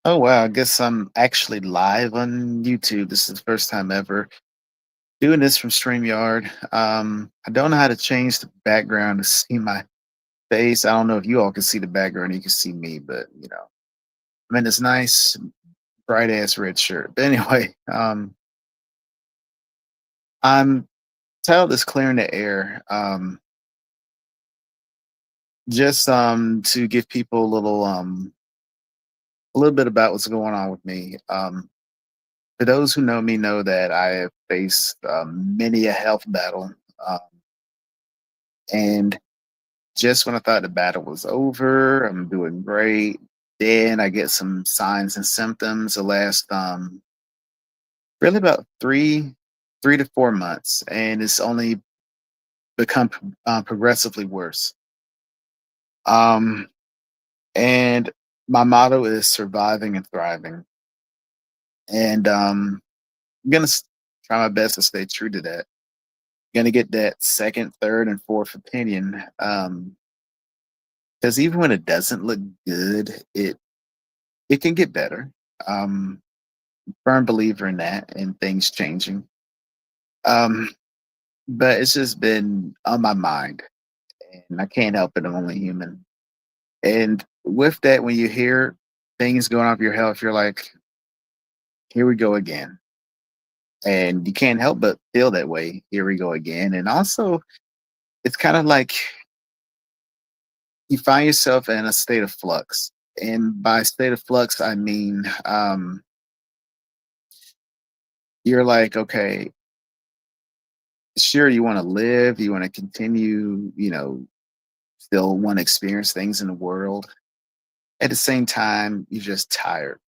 Oh wow, I guess I'm actually live on YouTube. This is the first time ever doing this from StreamYard. I don't know how to change the background to see my face. I don't know if you all can see the background, you can see me, but I'm in this nice bright ass red shirt. But anyway, I'm titled this clearing the air. Just to give people a little bit about what's going on with me. For those who know me know that I have faced many a health battle. Um, and just when I thought the battle was over, I'm doing great. Then I get some signs and symptoms the last really about 3 to 4 months, and it's only become progressively worse. Um, and my motto is surviving and thriving, and I'm gonna try my best to stay true to that. Gonna get that second, third, and fourth opinion. Because even when it doesn't look good, it can get better. Um, Firm believer in that and things changing. Um, but it's just been on my mind, and I can't help it. I'm only human. And with that, when you hear things going off your health, you're like, here we go again. And you can't help but feel that way. Here we go again. And also, it's kind of like you find yourself in a state of flux. And by state of flux, I mean, you're like, okay, sure, you want to live, you want to continue, still want to experience things in the world. At the same time, you're just tired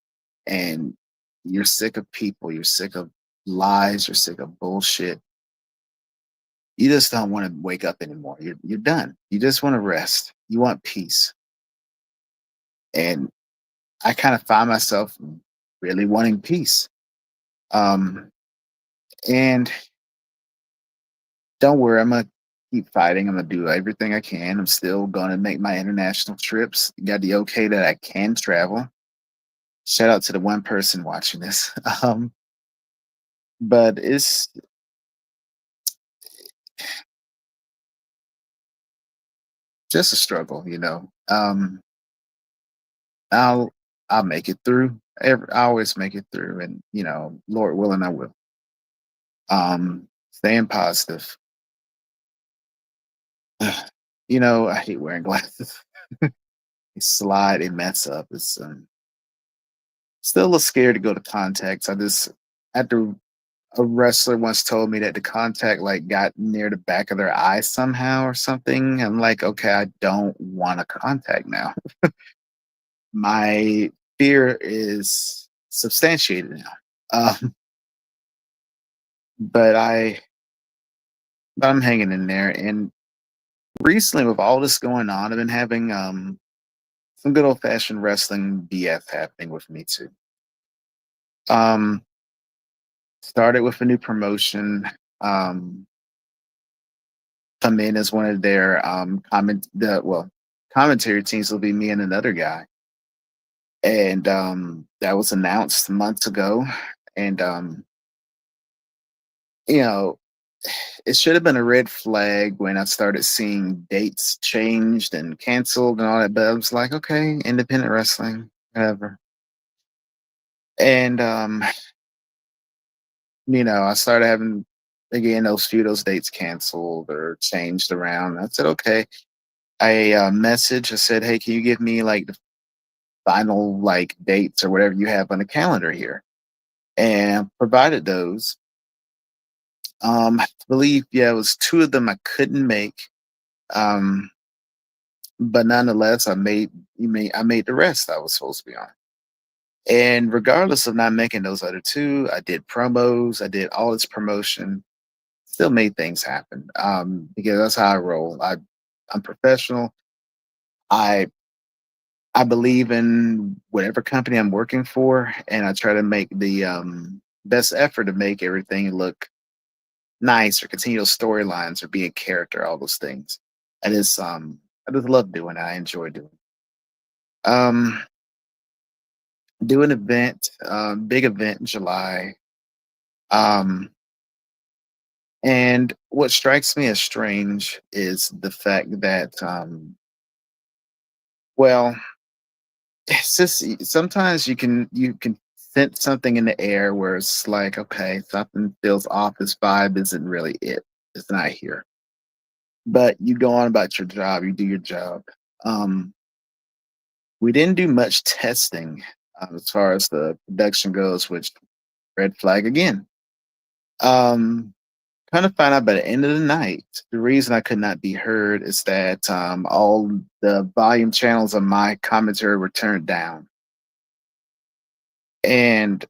and you're sick of people, you're sick of lies, you're sick of bullshit. You just don't want to wake up anymore. You're done. You just want to rest. You want peace. And I kind of find myself really wanting peace. Um, and don't worry, I'm gonna keep fighting. I'm gonna do everything I can. I'm still gonna make my international trips. Got the okay that I can travel. Shout out to the one person watching this. But it's just a struggle. I'll I'll make it through. I always make it through, and Lord willing, I will. Staying positive. I hate wearing glasses. They slide, they mess up. It's still a little scared to go to contacts. I just after a wrestler once told me that the contact like got near the back of their eye somehow or something. I'm like, okay, I don't want a contact now. My fear is substantiated now. Um, but I'm hanging in there. And recently, with all this going on, I've been having some good old fashioned wrestling BS happening with me too. Um, Started with a new promotion. Um, Come in as one of their commentary teams will be me and another guy, and that was announced months ago, and you know it should have been a red flag when I started seeing dates changed and canceled and all that. But I was like, okay, independent wrestling, whatever. And I started having again those dates canceled or changed around. I said, okay. I message. I said, hey, can you give me like the final like dates or whatever you have on the calendar here? And provided those. I believe, yeah, it was two of them I couldn't make. Um, but nonetheless, I made the rest I was supposed to be on. And regardless of not making those other two, I did promos, I did all this promotion, still made things happen. Because that's how I roll. I'm professional. I I believe in whatever company I'm working for, and I try to make the best effort to make everything look nice or continue those storylines or be in character, all those things. I just love doing it. I enjoy doing it. Um, do an event, big event in July. Um, and what strikes me as strange is the fact that, well, it's just sometimes you can sense something in the air where it's like, okay, something feels off. This vibe isn't really it. It's not here. But you go on about your job. You do your job. Um, we didn't do much testing as far as the production goes, which red flag again. Um, Kind of find out by the end of the night, the reason I could not be heard is that all the volume channels on my commentary were turned down. And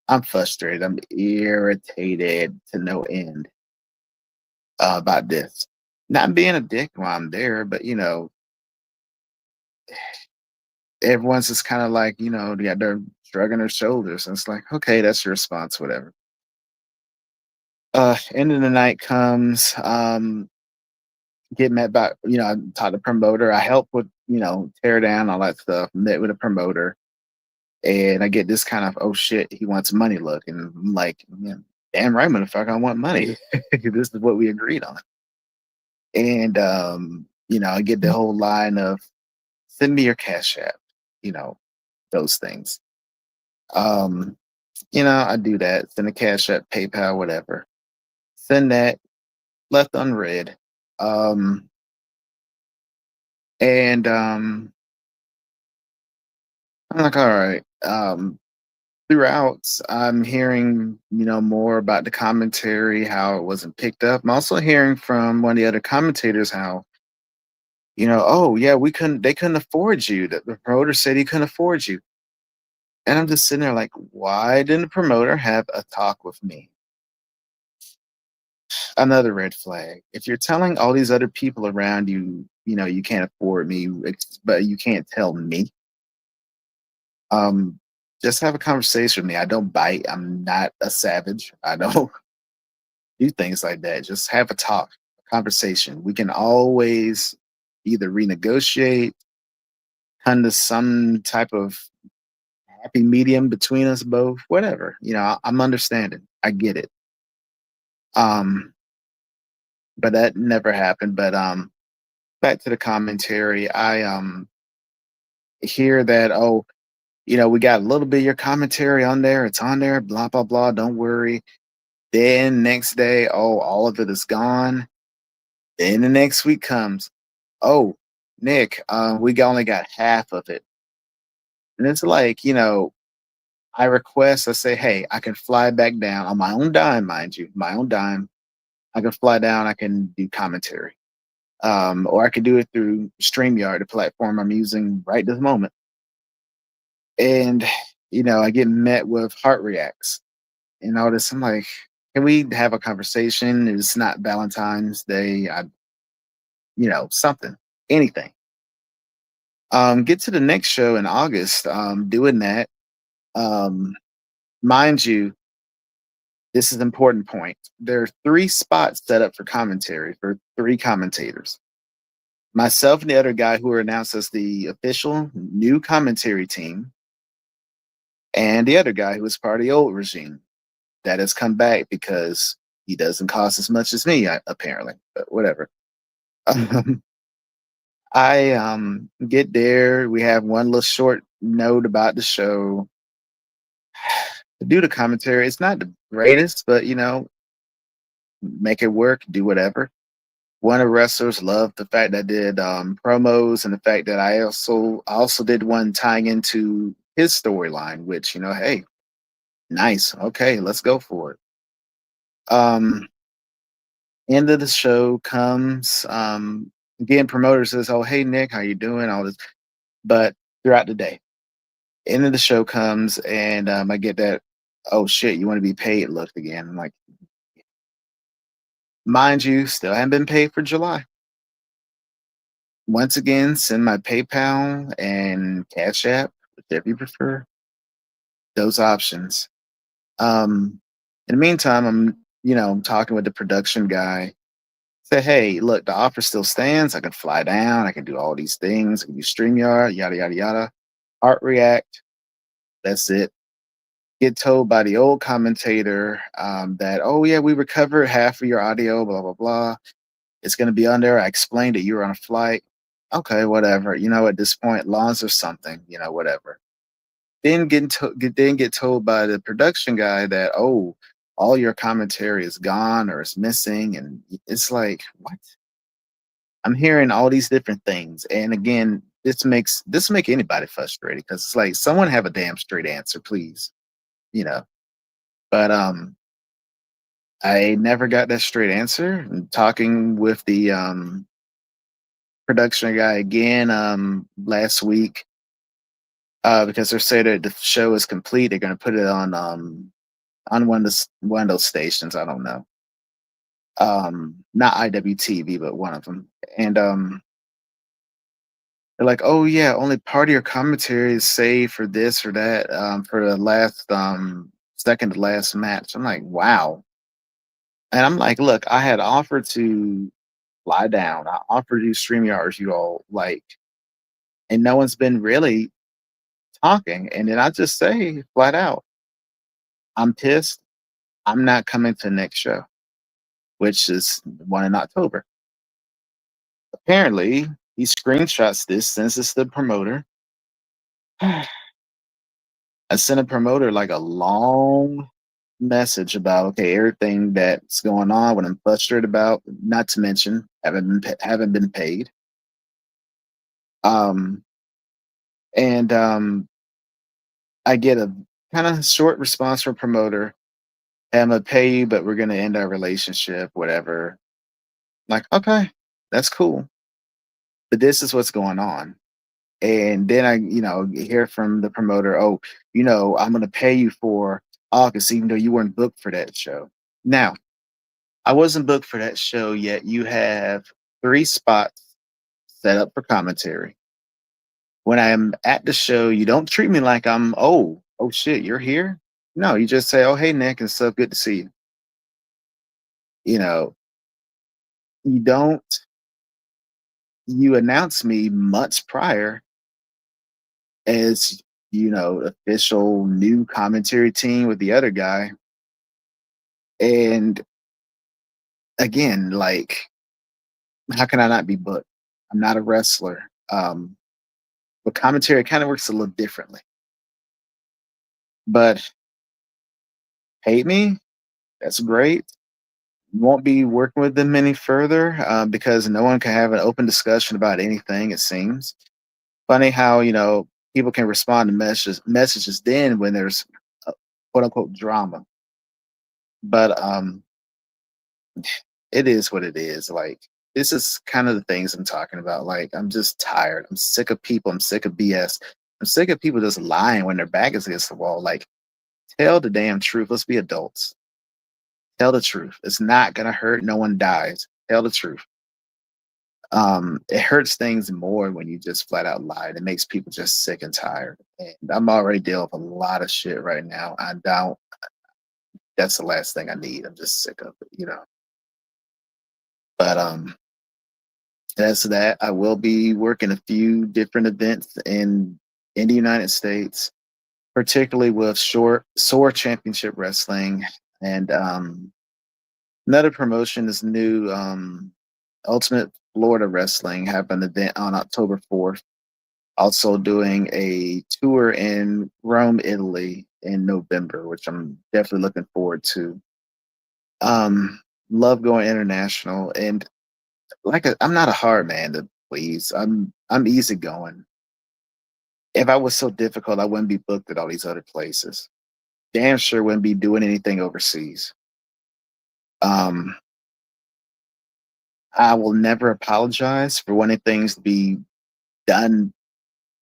I'm frustrated. I'm irritated to no end about this. Not being a dick while I'm there, but everyone's just kind of like, they got their shrugging their shoulders. And it's like, okay, that's your response, whatever. End of the night comes. Get met by, I taught the promoter. I help with, tear down all that stuff. Met with a promoter, and I get this kind of, oh shit, he wants money look, and I'm like, yeah, damn right, motherfucker, I want money. This is what we agreed on, and I get the whole line of send me your cash app, you know, those things. Um, I do that. Send a cash app, PayPal, whatever. Send that. Left unread. Um, and I'm like, all right. Throughout, I'm hearing, more about the commentary, how it wasn't picked up. I'm also hearing from one of the other commentators how, oh yeah, they couldn't afford you. That the promoter said he couldn't afford you. And I'm just sitting there like, why didn't the promoter have a talk with me? Another red flag. If you're telling all these other people around you, you can't afford me, but you can't tell me, um, just have a conversation with me. I don't bite. I'm not a savage. I don't do things like that. Just have a talk, a conversation. We can always either renegotiate, come to some type of happy medium between us both, whatever. I'm understanding. I get it. Um, but that never happened. But back to the commentary, I hear that, oh, we got a little bit of your commentary on there. It's on there, blah blah blah. Don't worry. Then next day, oh, all of it is gone. Then the next week comes, oh, Nick, only got half of it. And it's like, I request, I say, hey, I can fly back down on my own dime, mind you, my own dime. I can fly down, I can do commentary. Or I could do it through StreamYard, the platform I'm using right this moment. And, I get met with heart reacts and all this. I'm like, can we have a conversation? It's not Valentine's Day. Something, anything. Get to the next show in August. Doing that. Um, Mind you, this is an important point. There are three spots set up for commentary for three commentators. Myself and the other guy who were announced as the official new commentary team, and the other guy who was part of the old regime that has come back because he doesn't cost as much as me, apparently. But whatever. I get there. We have one little short note about the show. To do the commentary, it's not the greatest, but make it work, do whatever. One of the wrestlers loved the fact that I did promos and the fact that I also did one tying into his storyline, which, hey, nice. Okay, let's go for it. Um, End of the show comes. Again, promoter says, oh, hey Nick, how you doing? All this. But throughout the day, end of the show comes and I get that, oh shit, you want to be paid look again. I'm like, mind you, still haven't been paid for July. Once again, send my PayPal and Cash App, whichever you prefer, those options. In the meantime, I'm talking with the production guy. Say, hey, look, the offer still stands. I can fly down. I can do all these things. I can do StreamYard, yada, yada, yada. Heart react. That's it. Get told by the old commentator that, oh yeah, we recovered half of your audio, blah blah blah. It's going to be on there. I explained it. You were on a flight. Okay, whatever. At this point, lawns or something. Whatever. Then get told by the production guy that, oh, all your commentary is gone or is missing, and it's like, what? I'm hearing all these different things, and again, this make anybody frustrated because it's like, someone have a damn straight answer, please. You know, but I never got that straight answer. And talking with the production guy again last week, because they're saying that the show is complete. They're going to put it on one of those stations. I don't know, not IWTV, but one of them. And they're like, "Oh yeah, only part of your commentary is saved for this or that, for the last second to last match." I'm like, "Wow." And I'm like, "Look, I had offered to fly down. I offered you StreamYards, you all like, and no one's been really talking." And then I just say flat out, "I'm pissed. I'm not coming to the next show," which is the one in October. Apparently, he screenshots this, sends this to the promoter. I sent a promoter like a long message about, okay, everything that's going on, what I'm frustrated about, not to mention haven't been paid. Um, and I get a kind of short response from promoter. "Hey, I'm gonna pay you, but we're gonna end our relationship, whatever." Like, okay, that's cool. But this is what's going on. And then I, hear from the promoter, "Oh, I'm going to pay you for August, even though you weren't booked for that show." Now, I wasn't booked for that show yet. You have 3 spots set up for commentary. When I'm at the show, you don't treat me like I'm, oh shit, you're here. No, you just say, "Oh, hey, Nick, and stuff. Good to see you." You know, you don't, you announce me months prior as, official new commentary team with the other guy. And again, like, how can I not be booked? I'm not a wrestler. But commentary kind of works a little differently. But hate me, that's great. Won't be working with them any further, because no one can have an open discussion about anything. It seems funny how, people can respond to messages then when there's, quote unquote, drama. But it is what it is. Like, this is kind of the things I'm talking about. Like, I'm just tired. I'm sick of people. I'm sick of BS. I'm sick of people just lying when their back is against the wall. Like, tell the damn truth. Let's be adults. Tell the truth. It's not gonna hurt. No one dies. Tell the truth. It hurts things more when you just flat out lie. It makes people just sick and tired. And I'm already dealing with a lot of shit right now. I don't. That's the last thing I need. I'm just sick of it. But as to that, I will be working a few different events in the United States, particularly with SOAR Championship Wrestling, and another promotion is new. Ultimate Florida Wrestling have an event on October 4th. Also doing a tour in Rome, Italy in November, which I'm definitely looking forward to. Um, Love going international, and I'm not a hard man to please. I'm easygoing. If I was so difficult, I wouldn't be booked at all these other places. Damn sure wouldn't be doing anything overseas. Um, I will never apologize for wanting things to be done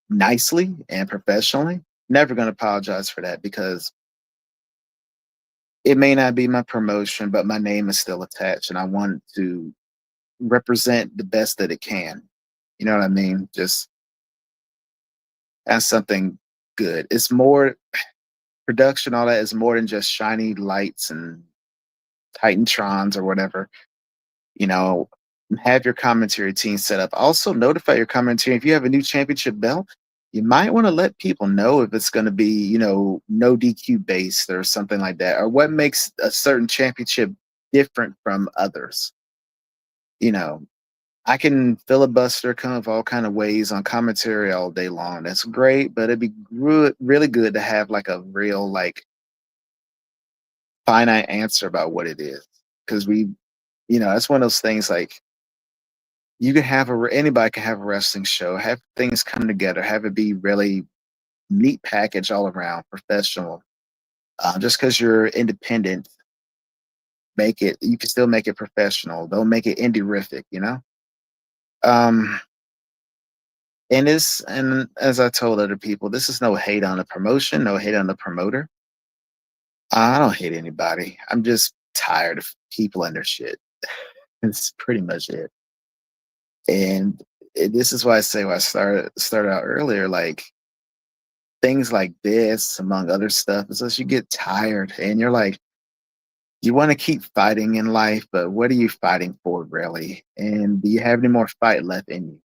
nicely and professionally. Never going to apologize for that, because it may not be my promotion, but my name is still attached, and I want to represent the best that it can. You know what I mean? Just as something good. It's more production, all that is more than just shiny lights and Titantrons or whatever. You know, have your commentary team set up. Also, notify your commentary if you have a new championship belt. you might want to let people know if it's going to be, no DQ based or something like that, or what makes a certain championship different from others. You know, I can filibuster come of all kind of ways on commentary all day long. That's great, but it'd be really good to have like a real like finite answer about what it is, because that's one of those things like you can have anybody can have a wrestling show, have things come together, have it be really neat package all around, professional. Just because you're independent, you can still make it professional. Don't make it indie-rific. Um, and as I told other people, this is no hate on the promotion, no hate on the promoter. I don't hate anybody. I'm just tired of people and their shit. It's pretty much it. And this is why I say when I started out earlier, like things like this, among other stuff, is as you get tired and you're like, you want to keep fighting in life, but what are you fighting for, really? And do you have any more fight left in you?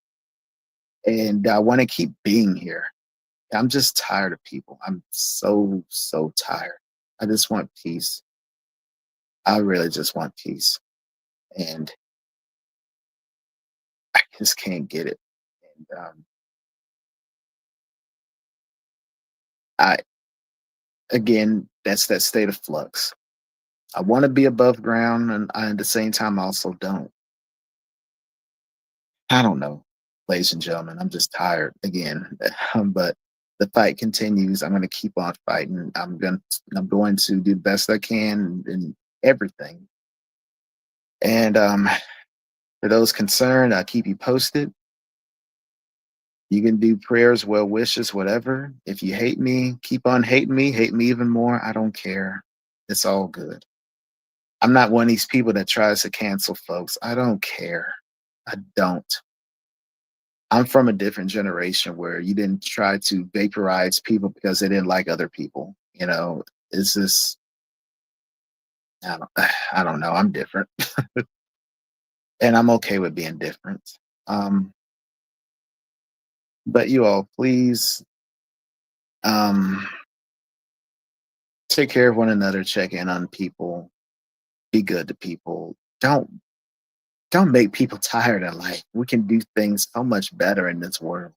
And I want to keep being here. I'm just tired of people. I'm so, so tired. I just want peace. I really just want peace. And I just can't get it. And I, again, that's that state of flux. I want to be above ground, and at the same time, I also don't. I don't know, ladies and gentlemen. I'm just tired again. But the fight continues. I'm going to keep on fighting. I'm going to do the best I can in everything. And for those concerned, I'll keep you posted. You can do prayers, well wishes, whatever. If you hate me, keep on hating me. Hate me even more. I don't care. It's all good. I'm not one of these people that tries to cancel folks. I don't care. I don't. I'm from a different generation where you didn't try to vaporize people because they didn't like other people. It's just I don't know. I'm different, and I'm okay with being different. Um, but you all, please um, take care of one another. Check in on people. Be good to people. Don't make people tired of life. We can do things so much better in this world.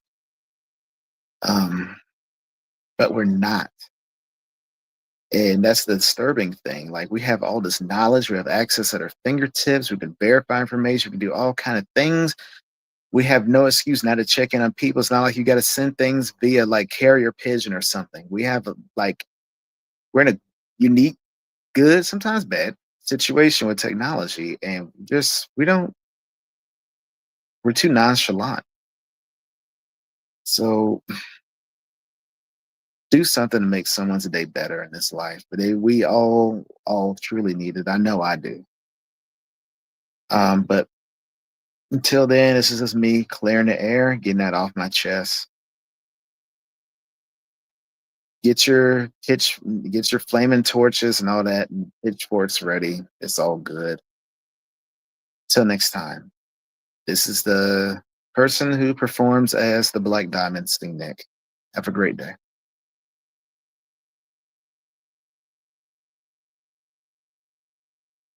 Um, but we're not. And that's the disturbing thing. Like we have all this knowledge, we have access at our fingertips, we can verify information, we can do all kind of things. We have no excuse not to check in on people. It's not like you got to send things via like carrier pigeon or something. We're in a unique, good, sometimes bad situation with technology, and just we're too nonchalant. So do something to make someone's day better in this life. But we all truly need it. I know I do. But until then, this is just me clearing the air, getting that off my chest. Get your get your flaming torches and all that, and pitchforks ready. It's all good. Till next time. This is the person who performs as the Black Diamond Sting Nick. Have a great day.